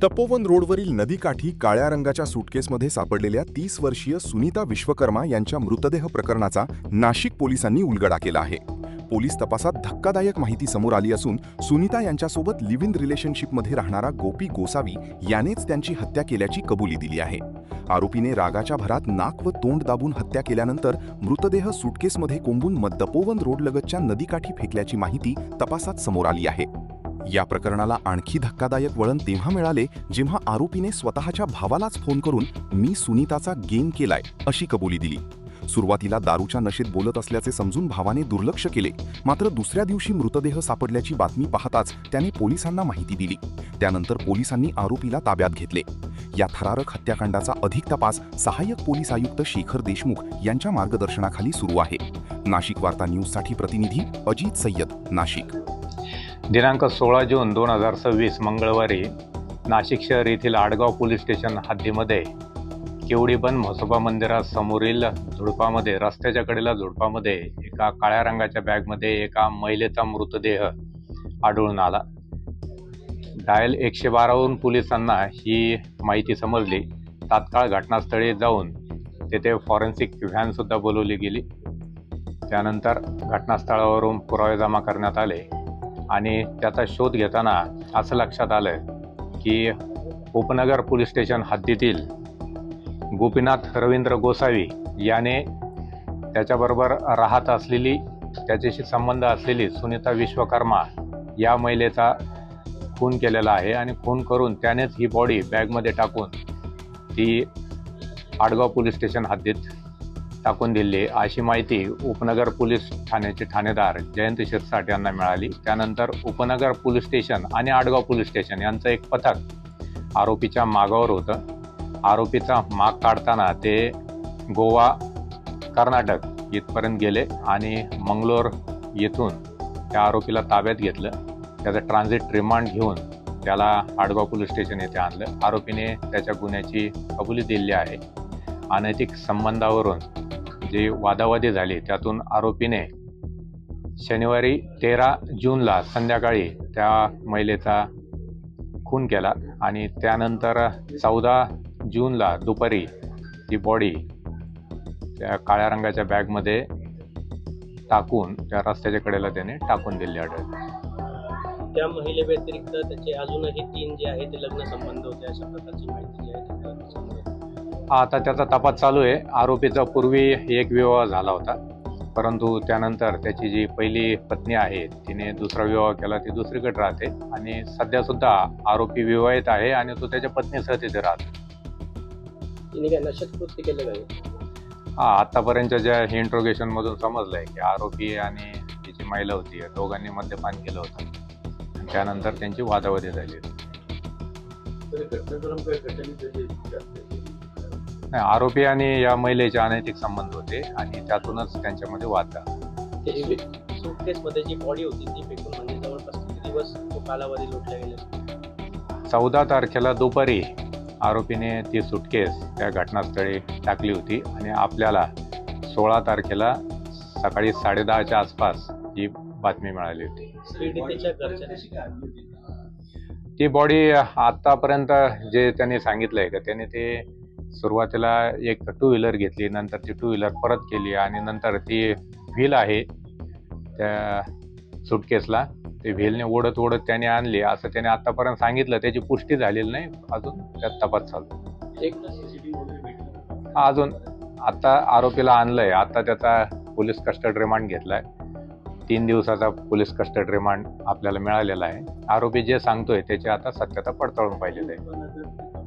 तपोवन रोडवरील नदीकाठी काळ्या रंगाच्या सुटकेसमध्ये सापडलेल्या 30 वर्षीय सुनीता विश्वकर्मा यांच्या मृतदेह प्रकरणाचा नाशिक पोलिसांनी उलगडा केला आहे. पोलीस तपासात धक्कादायक माहिती समोर आली असून सुनीता यांच्यासोबत लिव्ह इन रिलेशनशिपमध्ये राहणारा गोपी गोसावी यानेच त्यांची हत्या केल्याची कबुली दिली आहे. आरोपीने रागाच्या भरात नाक व तोंड दाबून हत्या केल्यानंतर मृतदेह सुटकेसमध्ये कोंबून तपोवन रोडलगतच्या नदीकाठी फेकल्याची माहिती तपासात समोर आली आहे. या प्रकरणाला आणखी धक्कादायक वळण तेव्हा मिळाले जेव्हा आरोपीने स्वतःच्या भावालाच फोन करून "मी सुनीताचा गेम केलाय" अशी कबुली दिली. सुरुवातीला दारूच्या नशेत बोलत असल्याचे समजून भावाने दुर्लक्ष केले. मात्र दुसऱ्या दिवशी मृतदेह सापडल्याची बातमी पाहताच त्याने पोलिसांना माहिती दिली. त्यानंतर पोलिसांनी आरोपीला ताब्यात घेतले. या थरारक हत्याकांडाचा अधिक तपास सहाय्यक पोलीस आयुक्त शेखर देशमुख यांच्या मार्गदर्शनाखाली सुरू आहे. नाशिक वार्ता न्यूजसाठी प्रतिनिधी अजित सय्यद, नाशिक. दिनांक 16 जून 2026 मंगळवारी नाशिक शहर येथील आडगाव पोलीस स्टेशन हद्दीमध्ये केवडीबन म्हसोबा मंदिरासमोरील झुडपामध्ये, रस्त्याच्या कडेला झुडपामध्ये एका काळ्या रंगाच्या बॅगमध्ये एका महिलेचा मृतदेह आढळून आला. डायल 112वरून पोलिसांना ही माहिती समजली. तात्काळ घटनास्थळी जाऊन तेथे फॉरेन्सिक व्हॅनसुद्धा बोलवली गेली. त्यानंतर घटनास्थळावरून पुरावे जमा करण्यात आले आणि त्याचा शोध घेताना असं लक्षात आलं की उपनगर पोलीस स्टेशन हद्दीतील गोपीनाथ रवींद्र गोसावी याने त्याच्याबरोबर राहत असलेली, त्याच्याशी संबंध असलेली सुनीता विश्वकर्मा या महिलेचा खून केलेला आहे आणि खून करून त्यानेच ही बॉडी बॅगमध्ये टाकून ती आडगाव पोलीस स्टेशन हद्दीत टाकून दिली अशी माहिती उपनगर पोलीस ठाण्याचे ठाणेदार जयंत शिरसाट यांना मिळाली. त्यानंतर उपनगर पोलीस स्टेशन आणि आडगाव पोलीस स्टेशन यांचं एक पथक आरोपीच्या मागावर होतं. आरोपीचा माग काढताना ते गोवा, कर्नाटक इथपर्यंत गेले आणि मंगलोर येथून त्या आरोपीला ताब्यात घेतलं. त्याचं ट्रान्झिट रिमांड घेऊन त्याला आडगाव पोलीस स्टेशन येथे आणलं. आरोपीने त्याच्या गुन्ह्याची कबुली दिली आहे. अनैतिक संबंधावरून जी वादावादी झाली त्यातून आरोपीने शनिवारी 13 जूनला संध्याकाळी त्या महिलेचा खून केला आणि त्यानंतर 14 जूनला दुपारी ती बॉडी त्या काळ्या रंगाच्या बॅगमध्ये टाकून त्या रस्त्याच्या कडेला त्याने टाकून दिली आढळली. त्या महिले व्यतिरिक्त त्याचे अजूनही 3 जे आहे ते लग्न संबंध होते अशा प्रकारची माहिती जी आहे ती समोर येते. आता त्याचा तपास चालू आहे. आरोपीचा पूर्वी एक विवाह झाला होता, परंतु त्यानंतर त्याची जी पहिली पत्नी आहे तिने दुसरा विवाह केला, ती दुसरीकडे राहते आणि सध्या सुद्धा आरोपी विवाहित आहे आणि तो त्याच्या पत्नीसह तिथे राहतो. तिने काय नशेत कृत्य केलं काय? आतापर्यंतच्या ज्या इंट्रोगेशन मधून समजलंय की आरोपी आणि ती जी महिला होती या दोघांनी मद्यपान केलं होतं. त्यानंतर त्यांची वादावादी झाली होती. नाही, आरोपी आणि या महिलेचे अनैतिक संबंध होते आणि त्यातूनच त्यांच्यामध्ये वाद झाला. सुटकेसमध्ये जी बॉडी होती ती फेकून म्हणजे जवळपास किती दिवस तो कालावधी लोटला गेला? 14 तारखेला दुपारी आरोपीने ती सुटकेस त्या घटनास्थळी टाकली होती आणि आपल्याला 16 तारखेला सकाळी 10:30च्या आसपास ही बातमी मिळाली होती. ती बॉडी आतापर्यंत जे त्यांनी सांगितलंय का त्याने ते सुरुवातीला एक 2 व्हीलर घेतली, नंतर ती 2 व्हीलर परत केली आणि नंतर ती व्हील आहे त्या सुटकेसला ते व्हीलने ओढत त्याने आणली असं त्याने आतापर्यंत सांगितलं. त्याची पुष्टी झालेली नाही, अजून त्यात तपास चालू. अजून आता आरोपीला आणलंय. आता त्याचा पोलीस कस्टडी रिमांड घेतलाय. 3 दिवसाचा पोलीस कस्टडी रिमांड आपल्याला मिळालेला आहे. आरोपी जे सांगतोय त्याची आता सत्यता पडताळून पाहिलेली आहे.